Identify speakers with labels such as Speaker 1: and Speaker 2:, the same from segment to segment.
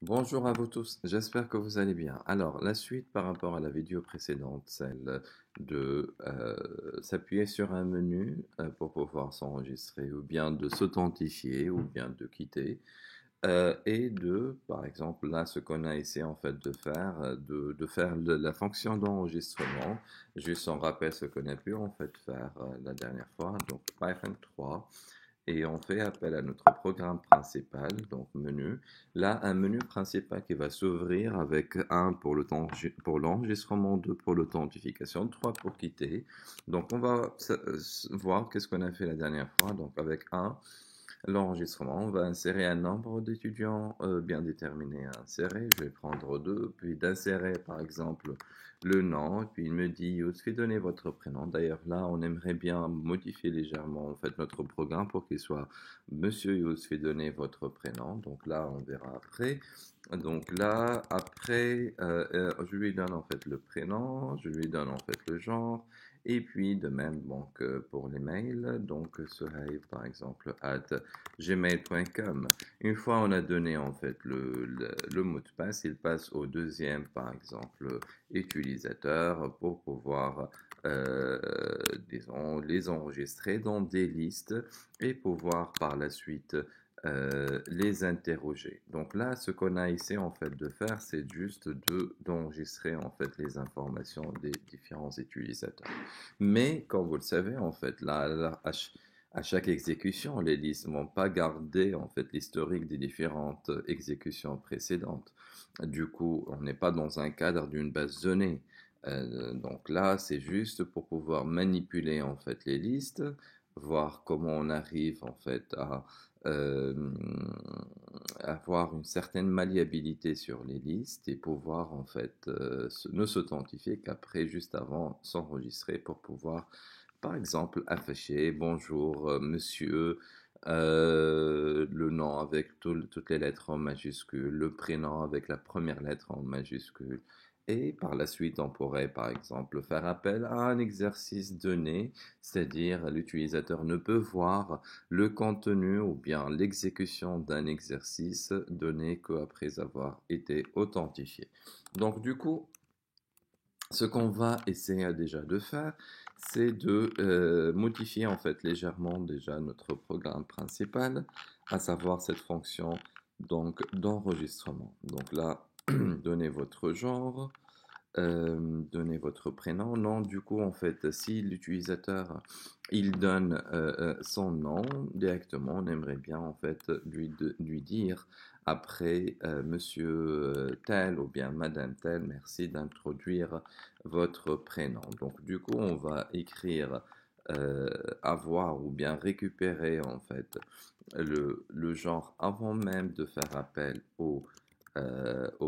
Speaker 1: Bonjour à vous tous, j'espère que vous allez bien. Alors, la suite par rapport à la vidéo précédente, celle de s'appuyer sur un menu pour pouvoir s'enregistrer ou bien de s'authentifier ou bien de quitter et de, par exemple, là, ce qu'on a essayé en fait de faire, de faire la fonction d'enregistrement. Juste on rappelle ce qu'on a pu en fait faire la dernière fois, donc Python 3 et on fait appel à notre programme principal, donc menu. Là, un menu principal qui va s'ouvrir avec un pour le temps, pour l'enregistrement, 2 pour l'authentification, 3 pour quitter. Donc, on va voir qu'est-ce qu'on a fait la dernière fois. Donc, avec un l'enregistrement, on va insérer un nombre d'étudiants bien déterminé à insérer. Je vais prendre 2, puis d'insérer par exemple le nom, et puis il me dit Yousfi, donnez votre prénom. D'ailleurs, là, on aimerait bien modifier légèrement en fait notre programme pour qu'il soit Monsieur Yousfi, donnez votre prénom. Donc là, on verra après. Donc là, après, je lui donne en fait le prénom, je lui donne en fait le genre. Et puis de même donc, pour les mails, donc Sohaib par exemple at gmail.com. Une fois on a donné en fait le mot de passe, il passe au deuxième par exemple utilisateur pour pouvoir disons, les enregistrer dans des listes et pouvoir par la suite les interroger. Donc là, ce qu'on a essayé en fait de faire, c'est juste d'enregistrer en fait les informations des différents utilisateurs. Mais comme vous le savez, en fait, là, à chaque exécution, les listes ne vont pas garder en fait l'historique des différentes exécutions précédentes. Du coup, on n'est pas dans un cadre d'une base de données. Donc là, c'est juste pour pouvoir manipuler en fait les listes, voir comment on arrive en fait à euh, avoir une certaine malléabilité sur les listes et pouvoir en fait ne s'authentifier qu'après, juste avant, s'enregistrer pour pouvoir, par exemple, afficher bonjour monsieur, le nom avec toutes les lettres en majuscule, le prénom avec la première lettre en majuscule. Et par la suite, on pourrait, par exemple, faire appel à un exercice donné, c'est-à-dire l'utilisateur ne peut voir le contenu ou bien l'exécution d'un exercice donné qu'après avoir été authentifié. Donc du coup, ce qu'on va essayer déjà de faire, c'est de modifier en fait légèrement déjà notre programme principal, à savoir cette fonction donc d'enregistrement. Donc là, donnez votre genre, donnez votre prénom, nom. Du coup, en fait, si l'utilisateur il donne son nom directement, on aimerait bien en fait lui dire après Monsieur tel ou bien Madame tel, merci d'introduire votre prénom. Donc, du coup, on va écrire avoir ou bien récupérer en fait le genre avant même de faire appel au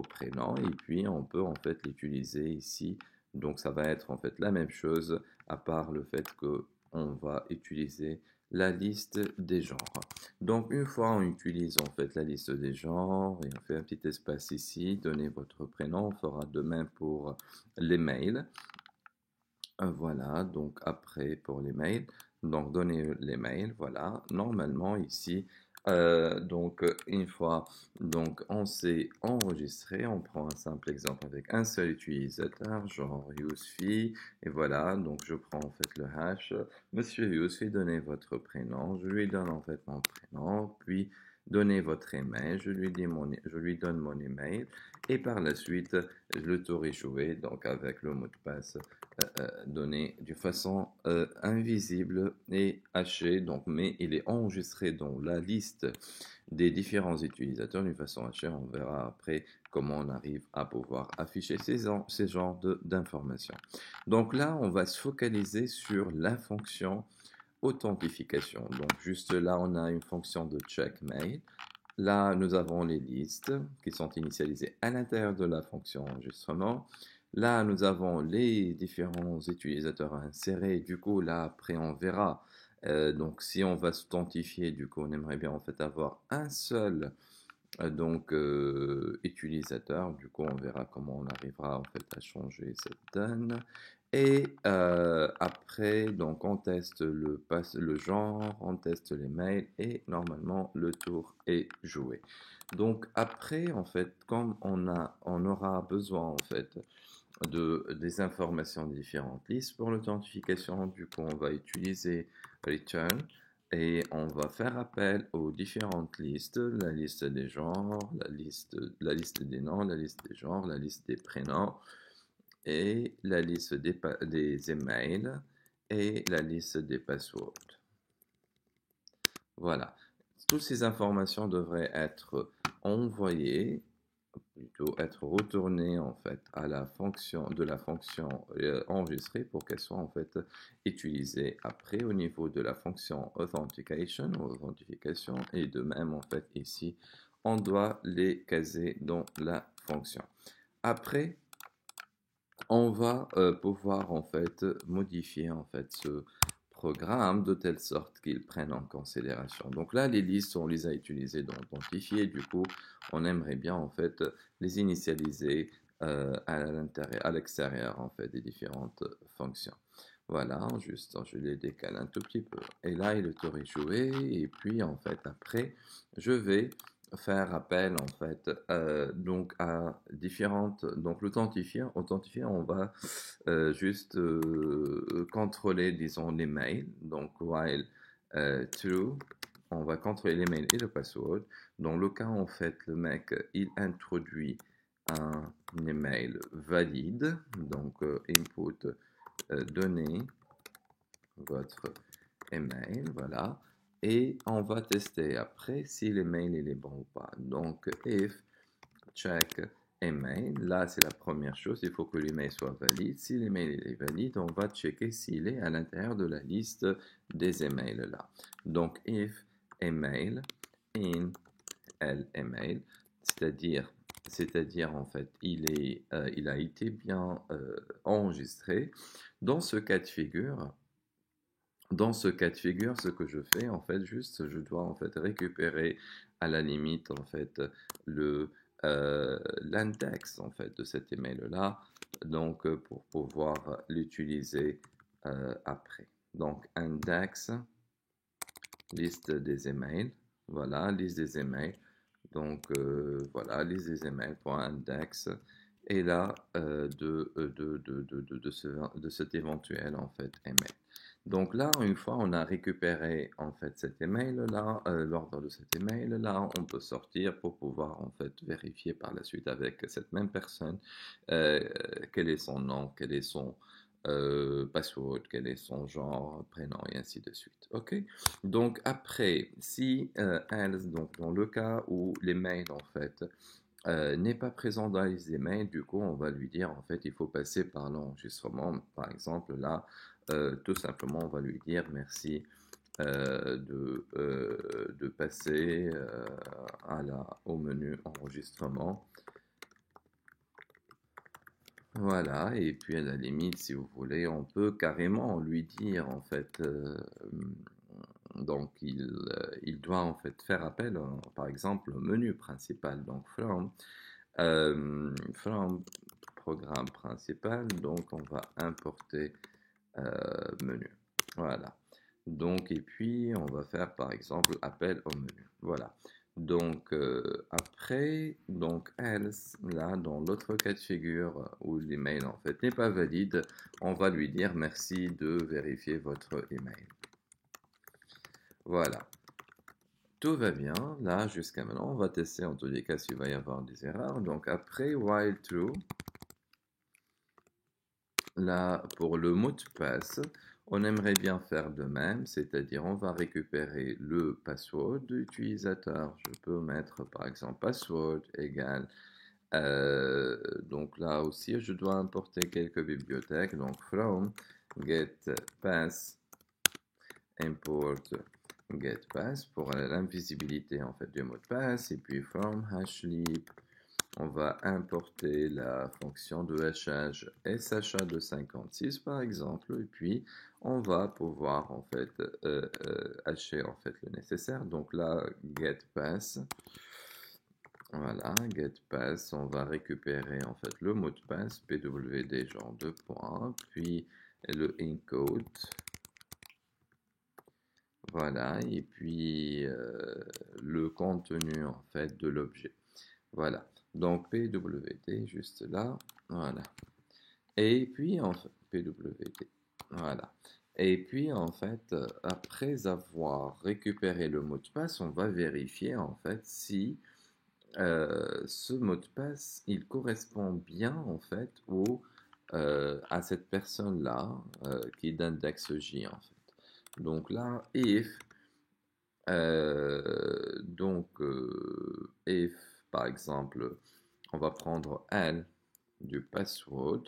Speaker 1: prénom et puis on peut en fait l'utiliser ici. Donc ça va être en fait la même chose à part le fait que on va utiliser la liste des genres. Donc une fois on utilise en fait la liste des genres et on fait un petit espace ici, donnez votre prénom, on fera de même pour les mails. Voilà, donc après pour les mails, donc donner les mails, voilà. Normalement ici, donc une fois donc on s'est enregistré, on prend un simple exemple avec un seul utilisateur, genre Yousfi, et voilà, donc je prends en fait le hash, Monsieur Yousfi, donnez votre prénom, je lui donne en fait mon prénom, puis donnez votre email, je lui donne mon email, et par la suite, le tour est joué, donc avec le mot de passe donné d'une façon invisible et hachée, donc, mais il est enregistré dans la liste des différents utilisateurs d'une façon hachée. On verra après comment on arrive à pouvoir afficher ces genres d'informations. Donc là, on va se focaliser sur la fonction authentification. Donc juste là, on a une fonction de checkmate. Là, nous avons les listes qui sont initialisées à l'intérieur de la fonction enregistrement. Là, nous avons les différents utilisateurs à insérer. Du coup, là, après, on verra. Donc, si on va s'authentifier, du coup, on aimerait bien en fait avoir un seul utilisateur. Du coup, on verra comment on arrivera en fait à changer cette donne. Et après, donc on teste le genre, on teste les mails et normalement le tour est joué. Donc après, en fait, comme on aura besoin en fait des informations de différentes listes pour l'authentification, du coup on va utiliser return et on va faire appel aux différentes listes, la liste des genres, la liste des noms, la liste des genres, la liste des prénoms et la liste des emails et la liste des passwords. Voilà. Toutes ces informations devraient être envoyées, plutôt être retournées en fait à la fonction enregistrée pour qu'elles soient en fait utilisées après au niveau de la fonction authentication ou authentification et de même en fait ici on doit les caser dans la fonction. Après, on va pouvoir en fait modifier en fait ce programme de telle sorte qu'il prenne en considération. Donc là, les listes, on les a utilisées dans Authentifier. Du coup, on aimerait bien en fait les initialiser à l'extérieur en fait des différentes fonctions. Voilà, juste, je les décale un tout petit peu. Et là, il est joué. Et puis, en fait, après, je vais faire appel en fait donc à différentes donc l'authentifier on va juste contrôler disons les mails donc while true on va contrôler les mails et le password dans le cas en fait le mec il introduit un email valide donc input donner votre email, voilà. Et on va tester après si l'email il est bon ou pas. Donc, if check email, là c'est la première chose, il faut que l'email soit valide. Si l'email est valide, on va checker s'il est à l'intérieur de la liste des emails là. Donc, if email in email, c'est-à-dire en fait il a été bien enregistré. Dans ce cas de figure, ce que je fais, en fait, juste, je dois en fait récupérer à la limite en fait l'index en fait de cet email-là, donc pour pouvoir l'utiliser après. Donc index, liste des emails, voilà, liste des emails. Donc voilà, liste des emails pour index et là de cet éventuel en fait email. Donc là, une fois on a récupéré en fait cet email là, l'ordre de cet email là, on peut sortir pour pouvoir en fait vérifier par la suite avec cette même personne euh, quel est son nom, quel est son password, quel est son genre, prénom et ainsi de suite. Ok? Donc après, si else, donc dans le cas où l'email en fait n'est pas présent dans les emails, du coup on va lui dire en fait il faut passer par l'enregistrement. Par exemple là, tout simplement on va lui dire merci de passer au menu enregistrement. Voilà, et puis à la limite, si vous voulez, on peut carrément lui dire en fait, donc il doit en fait faire appel, par exemple, au menu principal, donc from programme principal, donc on va importer menu. Voilà. Donc, et puis, on va faire par exemple appel au menu. Voilà. Donc, après, donc else, là, dans l'autre cas de figure où l'email en fait n'est pas valide, on va lui dire merci de vérifier votre email. Voilà. Tout va bien. Là, jusqu'à maintenant, on va tester en tous les cas s'il va y avoir des erreurs. Donc, après, while true, là, pour le mot de passe, on aimerait bien faire de même, c'est-à-dire on va récupérer le password de l'utilisateur. Je peux mettre par exemple password égale. Donc là aussi, je dois importer quelques bibliothèques. Donc from get pass import get pass pour l'invisibilité en fait du mot de passe et puis from hashleap on va importer la fonction de hachage SHA de 56 par exemple, et puis on va pouvoir en fait hacher en fait le nécessaire. Donc là, getPass, Voilà, get pass, on va récupérer en fait le mot de passe, pwd genre 2 points, puis le encode, voilà, et puis le contenu en fait de l'objet. Voilà, donc pwd juste là, voilà. Et puis en fait, pwd, voilà. Et puis en fait, après avoir récupéré le mot de passe, on va vérifier en fait si ce mot de passe, il correspond bien en fait à cette personne-là qui est d'index J en fait. Donc là, if par exemple, on va prendre L du password,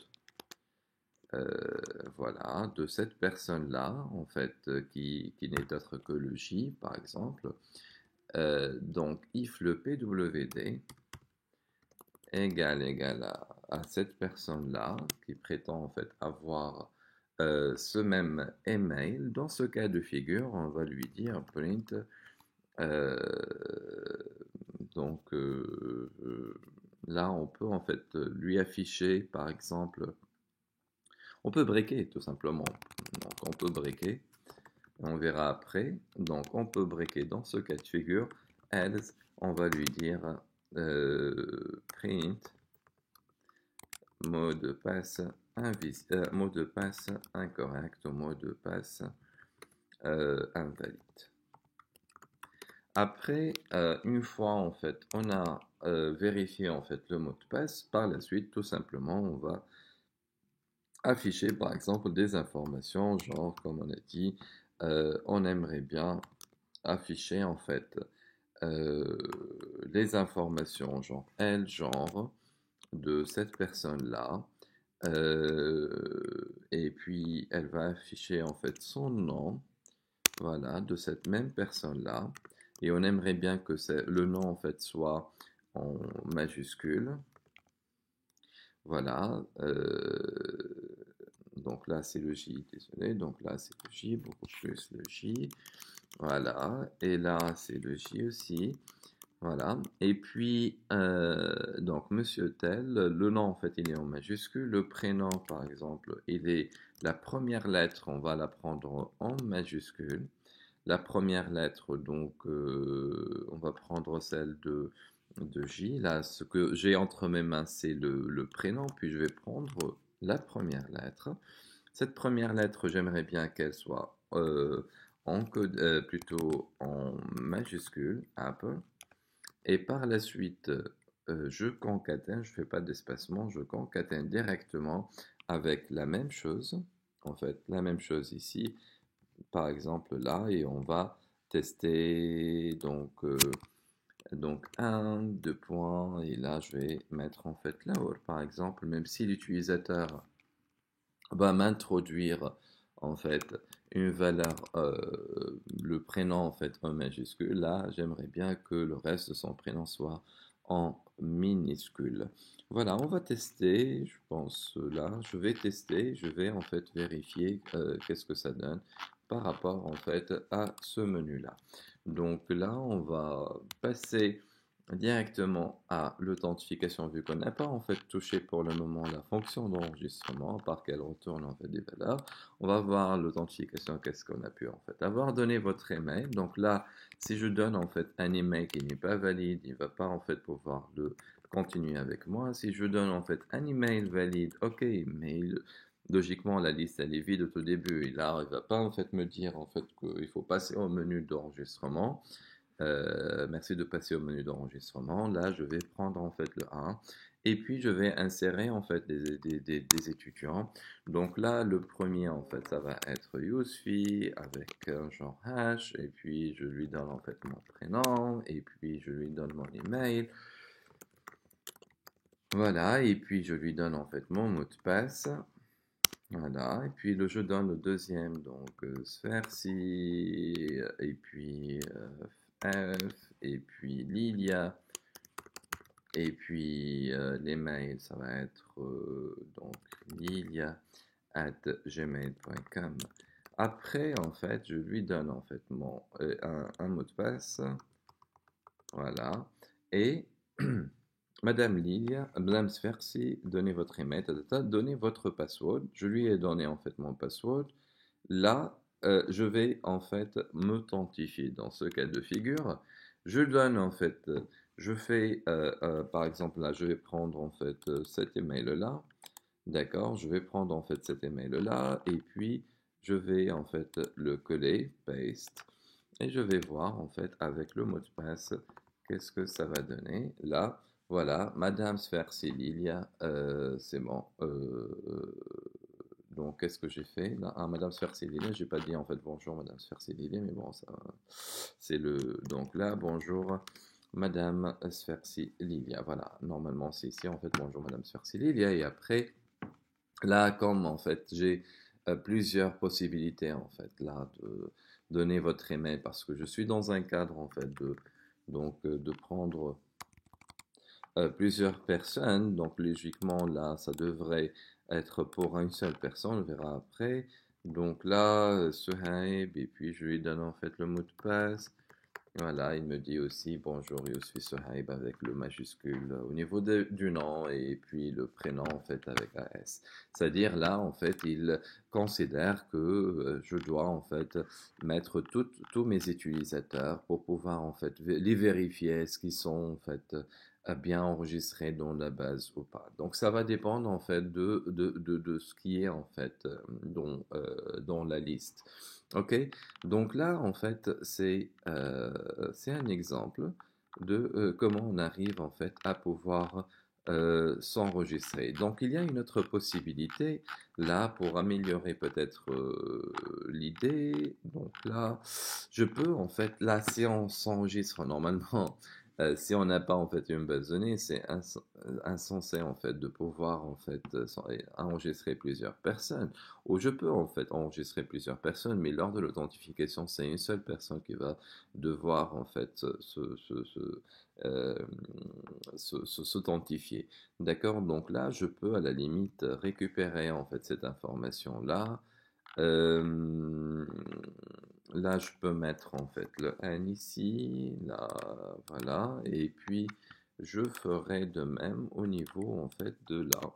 Speaker 1: voilà, de cette personne-là en fait qui n'est autre que le J par exemple. Donc if le PWD égal à cette personne-là qui prétend en fait avoir ce même email. Dans ce cas de figure, on va lui dire print. euh, donc là, on peut en fait lui afficher, par exemple, on peut breaker tout simplement. Donc on peut breaker, on verra après. Donc on peut breaker dans ce cas de figure. Else, on va lui dire print mot de passe mot de passe incorrect ou mot de passe invalide. Après, une fois en fait, on a vérifié en fait le mot de passe. Par la suite, tout simplement, on va afficher par exemple des informations, genre comme on a dit, on aimerait bien afficher en fait les informations genre elle, genre de cette personne-là. Et puis, elle va afficher en fait son nom, voilà, de cette même personne-là. Et on aimerait bien que le nom en fait soit en majuscule. Voilà. Donc là, c'est le J, désolé. Donc là, c'est le J, beaucoup plus le J. Voilà. Et là, c'est le J aussi. Voilà. Et puis, donc, Monsieur Tel, le nom, en fait, il est en majuscule. Le prénom, par exemple, il est la première lettre, on va la prendre en majuscule. La première lettre, donc, on va prendre celle de J. Là, ce que j'ai entre mes mains, c'est le prénom. Puis, je vais prendre la première lettre. Cette première lettre, j'aimerais bien qu'elle soit plutôt en majuscule, Apple. Et par la suite, je concatène, je ne fais pas d'espacement, je concatène directement avec la même chose, en fait, la même chose ici, par exemple là, et on va tester donc 1, 2 points, et là je vais mettre en fait là, par exemple, même si l'utilisateur va m'introduire en fait une valeur, le prénom en fait en majuscule. Là, j'aimerais bien que le reste de son prénom soit en minuscule. Voilà, on va tester, je pense là, je vais tester, je vais en fait vérifier qu'est-ce que ça donne par rapport en fait à ce menu-là. Donc là, on va passer directement à l'authentification vu qu'on n'a pas en fait touché pour le moment la fonction d'enregistrement par qu'elle retourne en fait des valeurs. On va voir l'authentification, qu'est-ce qu'on a pu en fait avoir donné votre email. Donc là, si je donne en fait un email qui n'est pas valide, il ne va pas en fait pouvoir le continuer avec moi. Si je donne en fait un email valide, ok, mais logiquement la liste elle est vide au tout début et là il va pas en fait me dire en fait qu'il faut passer au menu d'enregistrement. Merci de passer au menu d'enregistrement. Là, je vais prendre en fait le 1 et puis je vais insérer en fait des étudiants. Donc là, le premier en fait, ça va être UseFi avec un genre hash et puis je lui donne en fait mon prénom et puis je lui donne mon email. Voilà, et puis je lui donne en fait mon mot de passe. Voilà, et puis je donne le deuxième, donc Sversi, et puis F, et puis Lilia, et puis les mails, ça va être donc lilia@gmail.com. Après, en fait, je lui donne en fait un mot de passe, voilà, et Madame Lilia, Madame Sfersi, donnez votre email, donnez votre password. Je lui ai donné en fait mon password. Là, je vais en fait m'authentifier. Dans ce cas de figure, je donne en fait, je fais par exemple là, je vais prendre en fait cet email-là. D'accord, je vais prendre en fait cet email-là et puis je vais en fait le coller, paste, et je vais voir en fait avec le mot de passe qu'est-ce que ça va donner. Là, voilà, Madame Sfersililia, c'est bon. Donc, qu'est-ce que j'ai fait là? Ah, Madame Sfersililia, j'ai pas dit en fait bonjour Madame Sfersililia, mais bon, ça, c'est le. Donc là, bonjour Madame Sfersililia. Voilà, normalement c'est ici en fait bonjour Madame Sfersililia, et après. Là, comme en fait, j'ai plusieurs possibilités en fait là de donner votre email parce que je suis dans un cadre en fait de prendre plusieurs personnes. Donc logiquement là, ça devrait être pour une seule personne. On verra après. Donc là, Suhaib, et puis je lui donne en fait le mot de passe. Voilà, il me dit aussi bonjour, je suis Sohaib avec le majuscule au niveau du nom et puis le prénom en fait avec un S. C'est-à-dire là en fait il considère que je dois en fait mettre tous mes utilisateurs pour pouvoir en fait les vérifier est-ce qu'ils sont en fait bien enregistrés dans la base ou pas. Donc ça va dépendre en fait de ce qui est en fait dans la liste. Ok, donc là, en fait, c'est un exemple de comment on arrive en fait à pouvoir s'enregistrer. Donc il y a une autre possibilité là pour améliorer peut-être l'idée. Donc là, je peux en fait, là, si on s'enregistre normalement, si on n'a pas en fait une base de données, c'est insensé en fait de pouvoir en fait enregistrer plusieurs personnes. Ou je peux en fait enregistrer plusieurs personnes, mais lors de l'authentification, c'est une seule personne qui va devoir en fait euh, s'authentifier. D'accord? Donc là, je peux à la limite récupérer en fait cette information-là. Euh, Là, je peux mettre en fait le N ici, là, voilà, et puis je ferai de même au niveau en fait de là.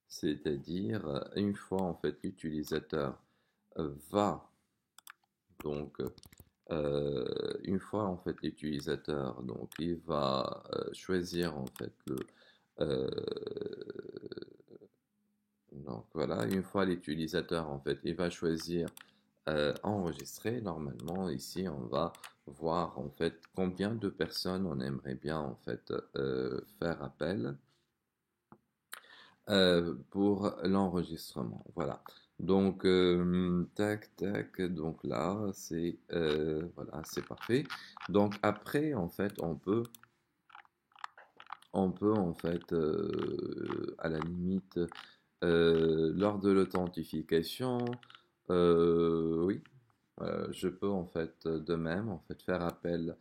Speaker 1: C'est-à-dire, une fois en fait l'utilisateur va donc une fois en fait l'utilisateur donc il va choisir en fait le euh, donc voilà, une fois l'utilisateur en fait il va choisir enregistrer. Normalement ici on va voir en fait combien de personnes on aimerait bien en fait faire appel pour l'enregistrement. Voilà. Donc, tac, tac. Donc là, c'est voilà, c'est parfait. Donc après, en fait, on peut en fait, à la limite, lors de l'authentification, oui, je peux en fait de même en fait faire appel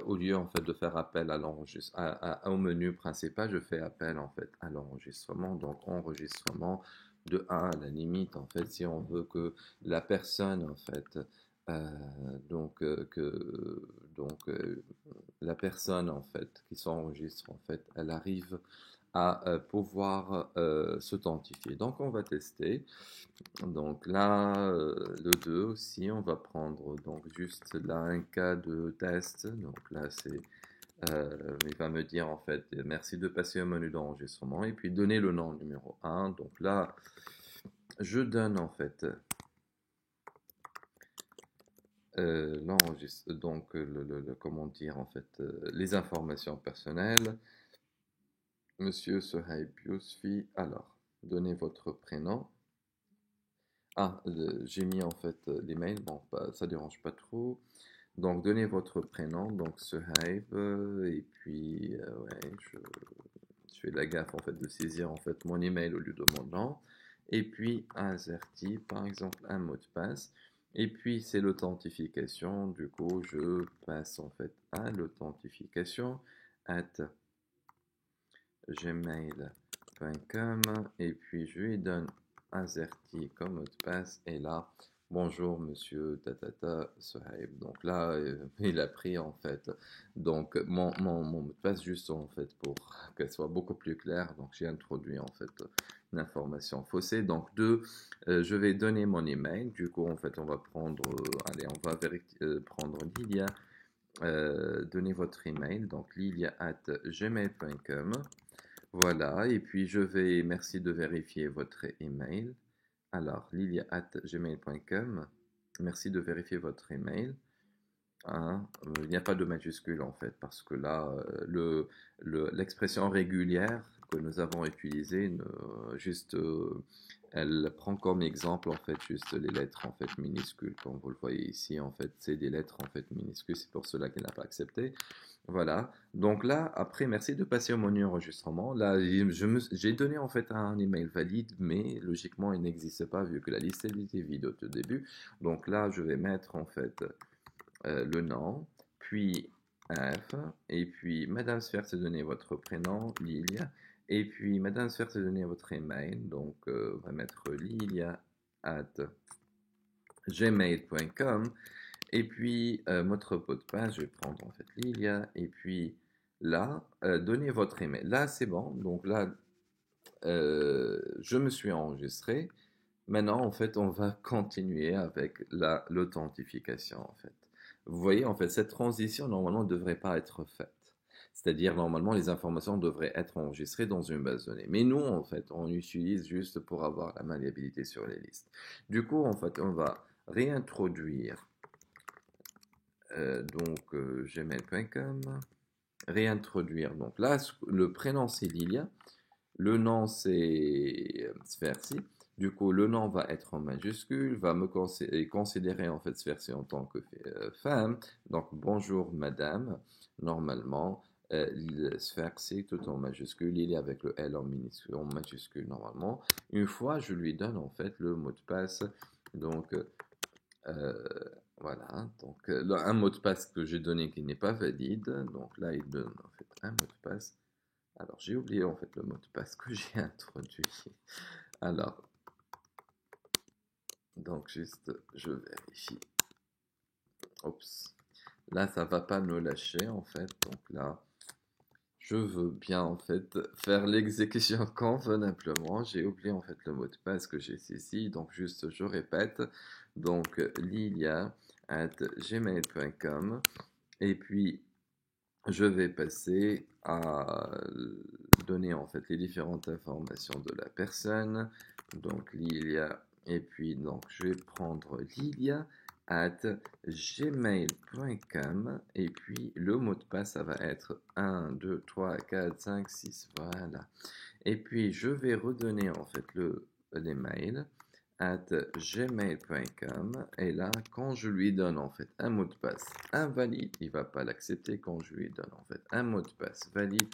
Speaker 1: au lieu en fait de faire appel à au menu principal, je fais appel en fait à l'enregistrement. Donc enregistrement de 1 à la limite en fait si on veut que la personne en fait euh, donc la personne en fait qui s'enregistre en fait elle arrive à pouvoir s'authentifier. Donc on va tester. Donc là, le 2 aussi, on va prendre donc juste là un cas de test. Donc là, il va me dire en fait, merci de passer au menu d'enregistrement et puis donner le nom numéro un. Donc là, je donne en fait donc comment dire en fait, les informations personnelles. Monsieur Sohaib Yousfi, alors, donnez votre prénom. Ah, j'ai mis en fait l'email, bon, ça dérange pas trop. Donc, donnez votre prénom, donc Suhaib, et puis, ouais, je fais la gaffe en fait de saisir en fait mon email au lieu de mon nom. Et puis, Azerty, par exemple, un mot de passe. Et puis, c'est l'authentification. Du coup, je passe en fait à l'authentification at gmail.com. Et puis, je lui donne Azerty comme mot de passe. Et là, Bonjour monsieur Tatata Sohaib. Donc là, il a pris en fait donc mon mot de passe juste en fait pour qu'elle soit beaucoup plus claire. Donc j'ai introduit en fait une information faussée. Donc deux, je vais donner mon email. Du coup en fait on va prendre, allez on va prendre Lilia. Donnez votre email. Donc lilia@gmail.com. Voilà. Et puis je vais, merci de vérifier votre email. Alors, lilia@gmail.com. Merci de vérifier votre email. Hein. Il n'y a pas de majuscule en fait, parce que là, l'expression régulière que nous avons utilisée, juste, elle prend comme exemple en fait juste les lettres en fait minuscules, comme vous le voyez ici en fait, c'est des lettres en fait minuscules, c'est pour cela qu'elle n'a pas accepté. Voilà. Donc là, après, merci de passer au menu enregistrement. Là, j'ai donné en fait un email valide, mais logiquement, il n'existe pas vu que la liste était vide au tout début. Donc là, je vais mettre en fait le nom, puis F, et puis Madame Sfer, c'est donner votre prénom, Lilia, et puis Madame Sfer, c'est donner votre email. Donc, on va mettre lilia@gmail.com. Et puis, votre mot de passe, je vais prendre en fait Lilia. Et puis là, donnez votre email. Là, c'est bon. Donc là, je me suis enregistré. Maintenant, en fait, on va continuer avec l'authentification, en fait. Vous voyez, en fait, cette transition, normalement, ne devrait pas être faite. C'est-à-dire, normalement, les informations devraient être enregistrées dans une base de données. Mais nous, en fait, on utilise juste pour avoir la maniabilité sur les listes. Du coup, en fait, on va réintroduire gmail.com, réintroduire. Donc là, le prénom c'est Lilia, le nom c'est Sversi. Du coup, le nom va être en majuscule, va me considérer en fait Sversi en tant que femme. Donc bonjour madame, normalement. Sversi tout en majuscule, il est avec le L en majuscule normalement. Une fois, je lui donne en fait le mot de passe. Donc euh, voilà, donc un mot de passe que j'ai donné qui n'est pas valide. Donc là, il donne en fait un mot de passe. Alors j'ai oublié en fait le mot de passe que j'ai introduit. Alors, donc juste, je vérifie. Oups. Là, ça va pas me lâcher en fait. Donc là, je veux bien en fait faire l'exécution convenablement. J'ai oublié en fait le mot de passe que j'ai ici. Donc juste, je répète. Donc lilia@gmail.com. Et puis, je vais passer à donner en fait les différentes informations de la personne. Donc Lilia, et puis donc je vais prendre lilia@gmail.com et puis le mot de passe ça va être 1, 2, 3, 4, 5, 6, voilà. Et puis je vais redonner en fait l'email gmail.com et là quand je lui donne en fait un mot de passe invalide, il va pas l'accepter. Quand je lui donne en fait un mot de passe valide,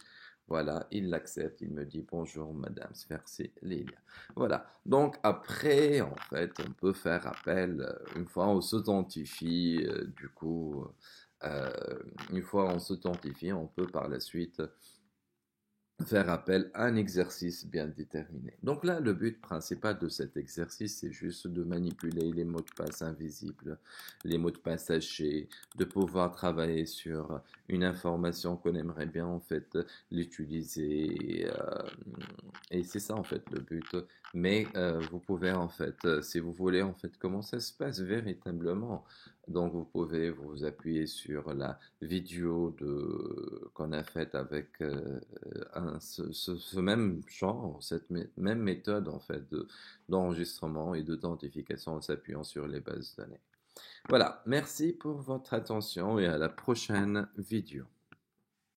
Speaker 1: voilà, il l'accepte, il me dit bonjour madame Sversi Lilia. Voilà, donc après en fait on peut faire appel une fois on s'authentifie du coup euh, une fois on s'authentifie on peut par la suite faire appel à un exercice bien déterminé. Donc là, le but principal de cet exercice, c'est juste de manipuler les mots de passe invisibles, les mots de passe cachés, de pouvoir travailler sur une information qu'on aimerait bien en fait l'utiliser. Et c'est ça en fait le but. Mais vous pouvez en fait, si vous voulez en fait comment ça se passe véritablement, donc vous pouvez vous appuyer sur la vidéo qu'on a faite avec ce même genre, cette même méthode en fait d'enregistrement et d'authentification en s'appuyant sur les bases de données. Voilà, merci pour votre attention et à la prochaine vidéo.